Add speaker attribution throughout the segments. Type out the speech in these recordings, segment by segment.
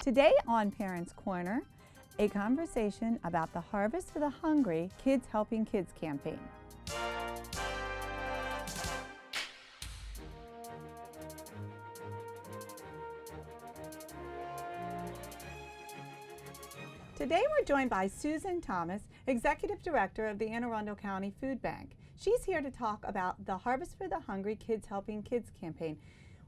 Speaker 1: Today on Parents Corner, a conversation about the Harvest for the Hungry Kids Helping Kids campaign. Today we're joined by Susan Thomas, Executive Director of the Arundel County Food Bank. She's here to talk about the Harvest for the Hungry Kids Helping Kids campaign.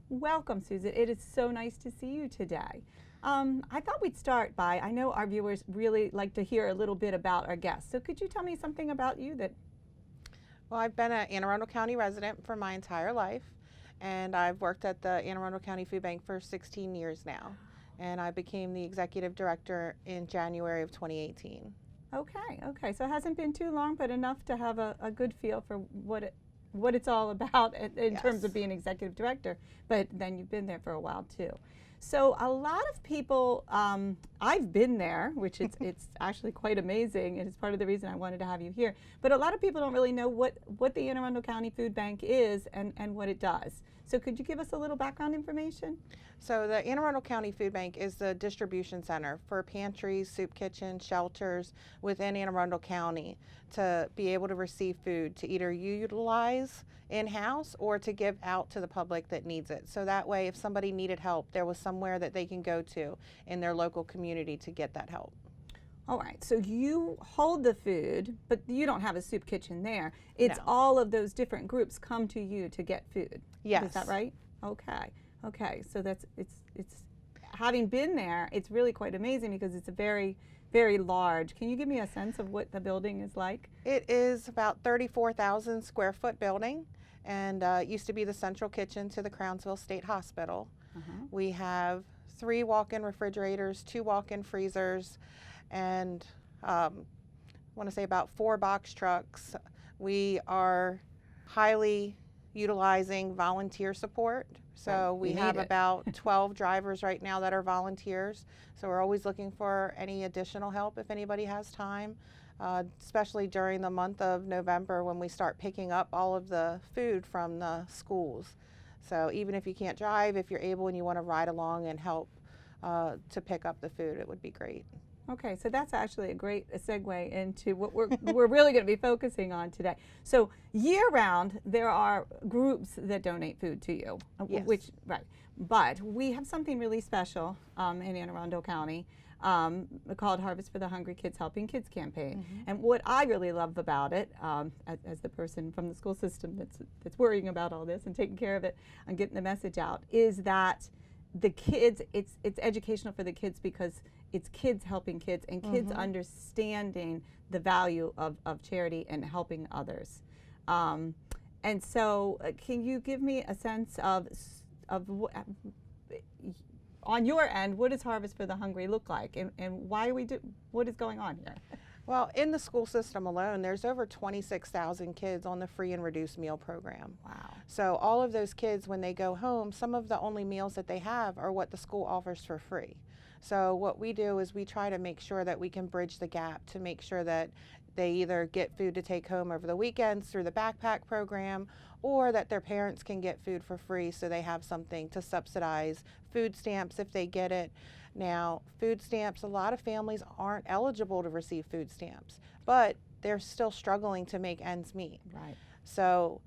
Speaker 1: Welcome, Susan. It is so nice to see you today. I thought we'd start by, I know our viewers really like to hear a little bit about our guests, so could you tell me something about you that...
Speaker 2: Well, I've been an Arundel County resident for my entire life, and I've worked at the Arundel County Food Bank for 16 years now, and I became the Executive Director in January of 2018.
Speaker 1: Okay, so it hasn't been too long, but enough to have a good feel for what it's all about in terms of being Executive Director, but then you've been there for a while too. So a lot of people, I've been there, which it's actually quite amazing, and it's part of the reason I wanted to have you here, but a lot of people don't really know what the Arundel County Food Bank is and what it does. So could you give us a little background information?
Speaker 2: So the Arundel County Food Bank is the distribution center for pantries, soup kitchens, shelters within Arundel County to be able to receive food to either utilize in-house or to give out to the public that needs it. So that way, if somebody needed help, there was somewhere that they can go to in their local community to get that help.
Speaker 1: All right, so you hold the food, but you don't have a soup kitchen there. It's
Speaker 2: No.
Speaker 1: all of those different groups come to you to get food.
Speaker 2: Yes.
Speaker 1: Is that right? Okay, so it's having been there, it's really quite amazing because it's a very large. Can you give me a sense of what the building is like?
Speaker 2: It is about 34,000 square foot building, and it used to be the central kitchen to the Crownsville State Hospital. We have 3 walk-in refrigerators, 2 walk-in freezers, and I want to say about 4 box trucks. We are highly utilizing volunteer support. So we have about 12 drivers right now that are volunteers. So we're always looking for any additional help if anybody has time, especially during the month of November when we start picking up all of the food from the schools. So even if you can't drive, if you're able and you want to ride along and help to pick up the food, it would be great.
Speaker 1: Okay, so that's actually a great segue into what we're really going to be focusing on today. So year-round, there are groups that donate food to you,
Speaker 2: Yes.
Speaker 1: But we have something really special in Arundel County called Harvest for the Hungry Kids Helping Kids campaign. And what I really love about it, as the person from the school system that's worrying about all this and taking care of it and getting the message out, is that the kids, it's educational for the kids because it's kids helping kids and kids understanding the value of charity and helping others. And so can you give me a sense of on your end, what does Harvest for the Hungry look like and why are what is going on here?
Speaker 2: Well, in the school system alone, there's over 26,000 kids on the free and reduced meal program.
Speaker 1: Wow.
Speaker 2: So all of those kids, when they go home, some of the only meals that they have are what the school offers for free. So what we do is we try to make sure that we can bridge the gap to make sure that they either get food to take home over the weekends through the backpack program, or that their parents can get food for free so they have something to subsidize food stamps if they get it. Now, food stamps, a lot of families aren't eligible to receive food stamps, but they're still struggling to make ends meet.
Speaker 1: Right.
Speaker 2: So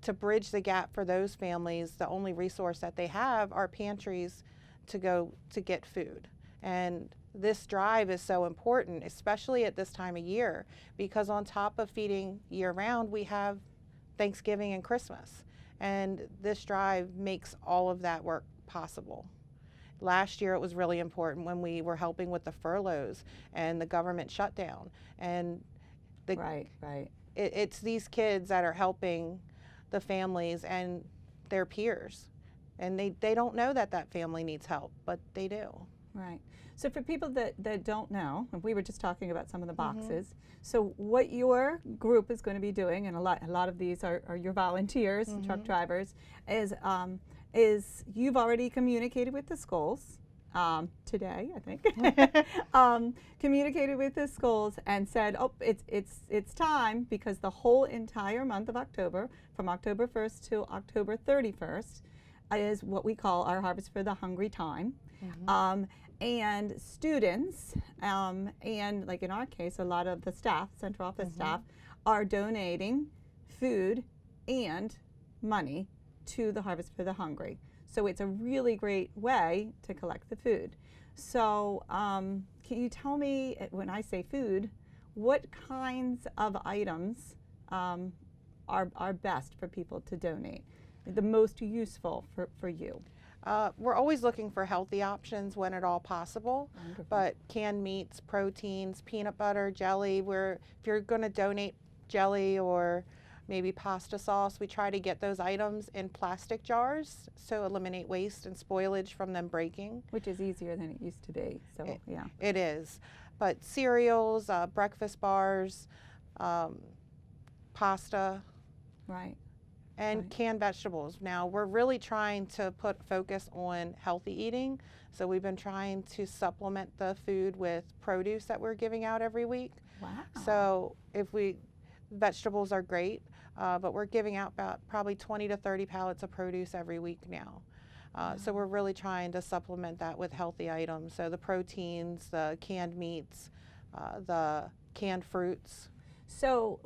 Speaker 2: to bridge the gap for those families, the only resource that they have are pantries to go to get food. And this drive is so important, especially at this time of year, because on top of feeding year-round, we have Thanksgiving and Christmas. And this drive makes all of that work possible. Last year it was really important when we were helping with the furloughs and the government shutdown. And it's these kids that are helping the families and their peers. And they don't know that family needs help, but they do.
Speaker 1: Right. So for people that don't know, and we were just talking about some of the boxes, so what your group is going to be doing, and a lot of these are your volunteers, truck drivers, is you've already communicated with the schools today, I think, communicated with the schools and said, oh, it's time, because the whole entire month of October, from October 1st to October 31st, is what we call our Harvest for the Hungry time. and students, and like in our case, a lot of the staff, central office staff, are donating food and money to the Harvest for the Hungry. So it's a really great way to collect the food. So can you tell me, when I say food, what kinds of items are best for people to donate, the most useful for you?
Speaker 2: We're always looking for healthy options when at all possible.
Speaker 1: Wonderful.
Speaker 2: But canned meats, proteins, peanut butter, jelly, if you're going to donate jelly or maybe pasta sauce, we try to get those items in plastic jars, so eliminate waste and spoilage from them breaking.
Speaker 1: Which is easier than it used to be, so yeah.
Speaker 2: It is. But cereals, breakfast bars, pasta,
Speaker 1: Right.
Speaker 2: and
Speaker 1: Right.
Speaker 2: canned vegetables. Now we're really trying to put focus on healthy eating, so we've been trying to supplement the food with produce that we're giving out every week.
Speaker 1: Wow.
Speaker 2: So vegetables are great, but we're giving out about probably 20 to 30 pallets of produce every week now. So we're really trying to supplement that with healthy items. So the proteins, the canned meats, the canned fruits.
Speaker 1: So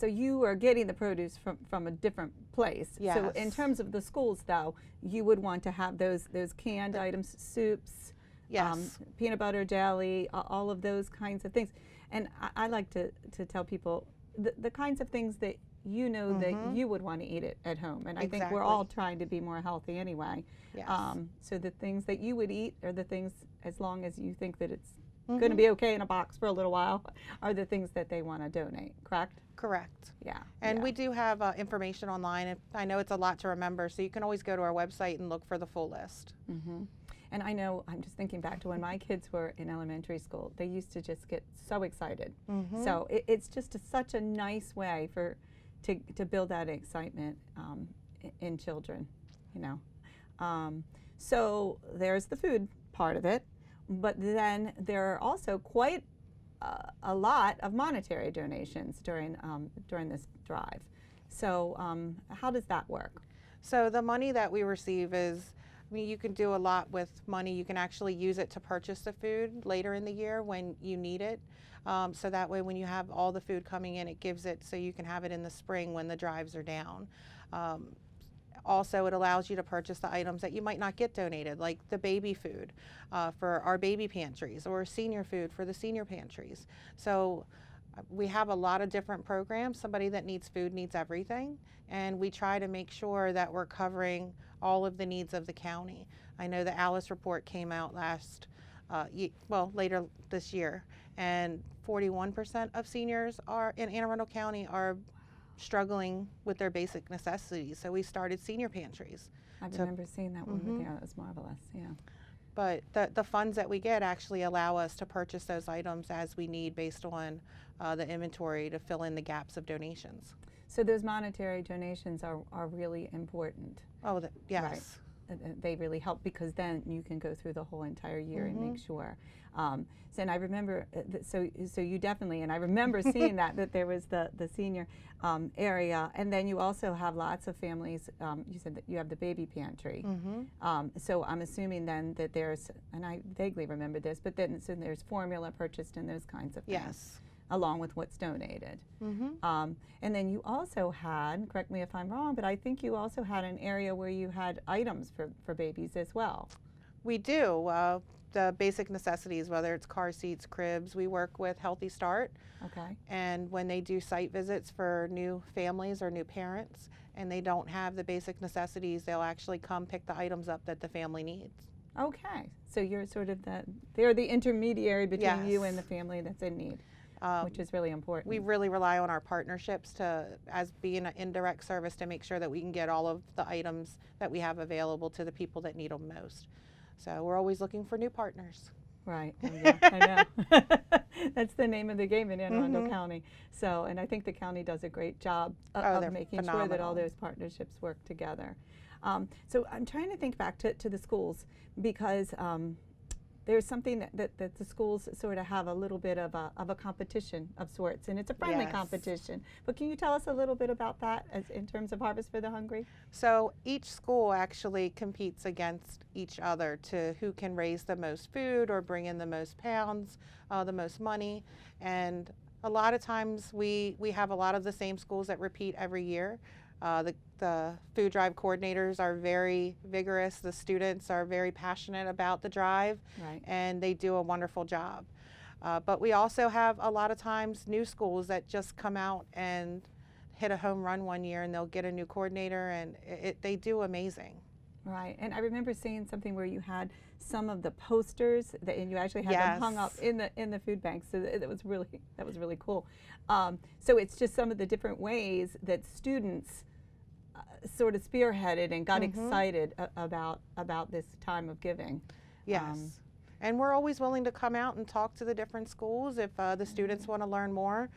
Speaker 1: you are getting the produce from a different place.
Speaker 2: Yes.
Speaker 1: So in terms of the schools, though, you would want to have those canned items, soups,
Speaker 2: Yes.
Speaker 1: peanut butter, jelly, all of those kinds of things. And I like to tell people the kinds of things that you know that you would want to eat it at home. And I think we're all trying to be more healthy anyway.
Speaker 2: Yes.
Speaker 1: So the things that you would eat are the things, as long as you think that it's going to be okay in a box for a little while, are the things that they want to donate, correct?
Speaker 2: Correct.
Speaker 1: Yeah.
Speaker 2: And
Speaker 1: yeah.
Speaker 2: we do have information online. I know it's a lot to remember, so you can always go to our website and look for the full list.
Speaker 1: And I know, I'm just thinking back to when my kids were in elementary school, they used to just get so excited. So it's just such a nice way to build that excitement in children, you know. So there's the food part of it, but then there are also quite a lot of monetary donations during this drive. So how does that work?
Speaker 2: So the money that we receive you can do a lot with money. You can actually use it to purchase the food later in the year when you need it. So that way when you have all the food coming in, it gives it so you can have it in the spring when the drives are down. Also, it allows you to purchase the items that you might not get donated, like the baby food for our baby pantries, or senior food for the senior pantries. So we have a lot of different programs. Somebody that needs food needs everything, and we try to make sure that we're covering all of the needs of the county. I know the Alice report came out later this year, and 41% of seniors in Anne Arundel County are struggling with their basic necessities. So we started senior pantries.
Speaker 1: I remember seeing that one. Yeah, that was marvelous. Yeah.
Speaker 2: But the funds that we get actually allow us to purchase those items as we need based on the inventory to fill in the gaps of donations.
Speaker 1: So those monetary donations are really important.
Speaker 2: Oh, yes.
Speaker 1: Right. They really help, because then you can go through the whole entire year and make sure. And I remember, so you definitely, and I remember seeing that there was the senior area, and then you also have lots of families. You said that you have the baby pantry. So I'm assuming then that there's, and I vaguely remember this, but then so there's formula purchased and those kinds of things.
Speaker 2: Yes.
Speaker 1: Along with what's donated. And then you also had, correct me if I'm wrong, but I think you also had an area where you had items for babies as well.
Speaker 2: We do. The basic necessities, whether it's car seats, cribs, we work with Healthy Start.
Speaker 1: Okay.
Speaker 2: And when they do site visits for new families or new parents and they don't have the basic necessities, they'll actually come pick the items up that the family needs. Okay.
Speaker 1: So you're sort of they're the intermediary between you
Speaker 2: Yes.
Speaker 1: and the family that's in need. Which is really important.
Speaker 2: We really rely on our partnerships as being an indirect service to make sure that we can get all of the items that we have available to the people that need them most. So we're always looking for new partners.
Speaker 1: Right. Oh, yeah, I know. That's the name of the game in Anne Arundel County. So, and I think the county does a great job of making sure that all those partnerships work together. So I'm trying to think back to the schools, because there's something that the schools sort of have a little bit of a competition of sorts, and it's a friendly
Speaker 2: Yes.
Speaker 1: competition. But can you tell us a little bit about that in terms of Harvest for the Hungry?
Speaker 2: So each school actually competes against each other to who can raise the most food or bring in the most pounds, the most money. And a lot of times we have a lot of the same schools that repeat every year. The food drive coordinators are very vigorous. The students are very passionate about the drive,
Speaker 1: Right.
Speaker 2: and they do a wonderful job. But we also have a lot of times new schools that just come out and hit a home run one year, and they'll get a new coordinator, and they do amazing.
Speaker 1: Right, and I remember seeing something where you had some of the posters and you actually had them hung up
Speaker 2: Yes.
Speaker 1: in the food bank. So that was really cool. So it's just some of the different ways that students sort of spearheaded and got excited about this time of giving.
Speaker 2: Yes. And we're always willing to come out and talk to the different schools. If the students want to learn more,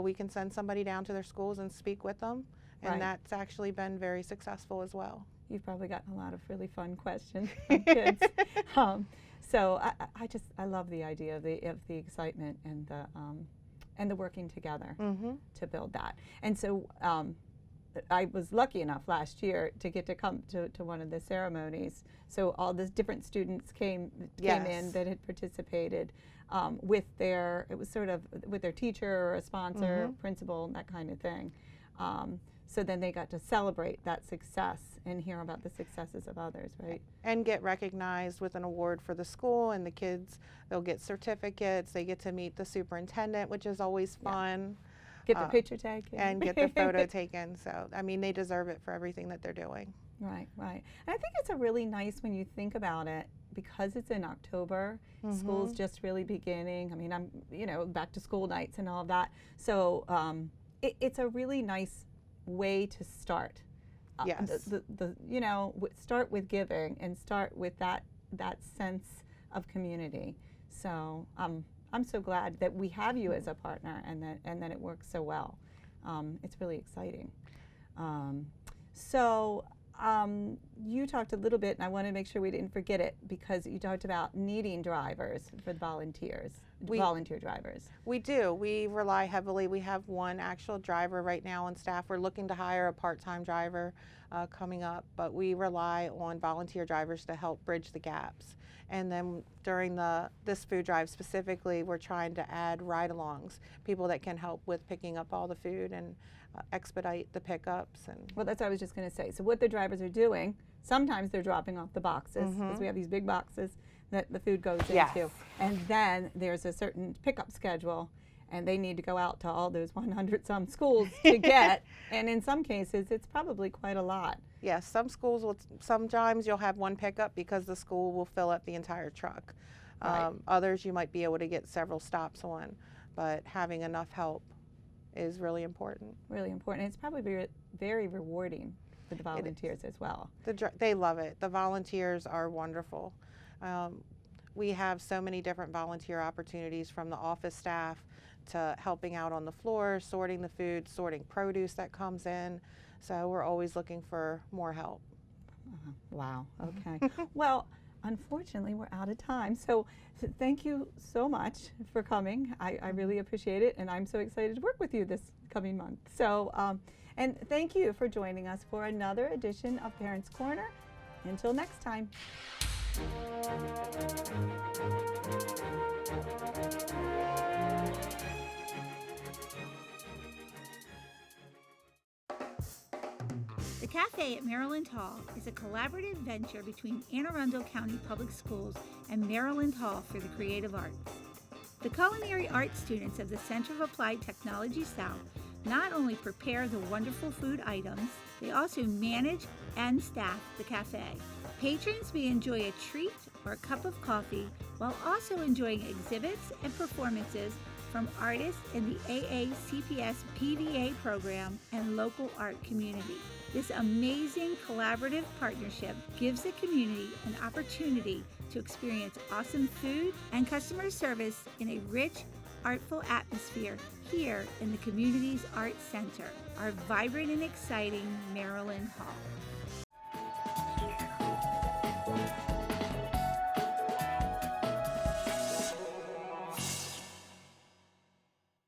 Speaker 2: we can send somebody down to their schools and speak with them. And
Speaker 1: Right.
Speaker 2: that's actually been very successful as well.
Speaker 1: You've probably gotten a lot of really fun questions from kids. So I love the idea of the excitement and the working together to build that. And so I was lucky enough last year to get to come to one of the ceremonies. So all the different students came in
Speaker 2: Yes.
Speaker 1: that had participated with their teacher or a sponsor, principal, that kind of thing. So then they got to celebrate that success and hear about the successes of others, right?
Speaker 2: And get recognized with an award for the school, and the kids, they'll get certificates. They get to meet the superintendent, which is always fun.
Speaker 1: Get the picture taken.
Speaker 2: And get the photo taken. So, I mean, they deserve it for everything that they're doing.
Speaker 1: Right, right. And I think it's a really nice when you think about it, because it's in October, school's just really beginning. I mean, I'm, back to school nights and all of that. So it's a really nice way to start.
Speaker 2: Yes.
Speaker 1: Start with giving and start with that sense of community. So I'm so glad that we have you as a partner and that it works so well. It's really exciting. You talked a little bit, and I want to make sure we didn't forget it, because you talked about needing drivers for the volunteer drivers.
Speaker 2: We do. We rely heavily. We have one actual driver right now on staff. We're looking to hire a part-time driver coming up, but we rely on volunteer drivers to help bridge the gaps. And then during this food drive specifically, we're trying to add ride-alongs, people that can help with picking up all the food and expedite the pickups.
Speaker 1: Well, that's what I was just going to say. So what the drivers are doing, sometimes they're dropping off the boxes, because we have these big boxes that the food goes into. And then there's a certain pickup schedule, and they need to go out to all those 100-some schools to get. And in some cases, it's probably quite a lot.
Speaker 2: Yes, some schools will, sometimes you'll have one pickup because the school will fill up the entire truck.
Speaker 1: Right.
Speaker 2: Others you might be able to get several stops on, but having enough help is really important.
Speaker 1: Really important. It's probably very rewarding for the volunteers as well.
Speaker 2: They love it. The volunteers are wonderful. We have so many different volunteer opportunities, from the office staff to helping out on the floor, sorting the food, sorting produce that comes in. So we're always looking for more help.
Speaker 1: Wow. Okay. Well, unfortunately, we're out of time. So thank you so much for coming. I really appreciate it, and I'm so excited to work with you this coming month. So, and thank you for joining us for another edition of Parents Corner. Until next time.
Speaker 3: The Cafe at Maryland Hall is a collaborative venture between Anne Arundel County Public Schools and Maryland Hall for the Creative Arts. The culinary arts students of the Center of Applied Technology South not only prepare the wonderful food items, they also manage and staff the cafe. Patrons may enjoy a treat or a cup of coffee while also enjoying exhibits and performances from artists in the AACPS PVA program and local art community. This amazing collaborative partnership gives the community an opportunity to experience awesome food and customer service in a rich, artful atmosphere here in the community's Arts Center, our vibrant and exciting Maryland Hall.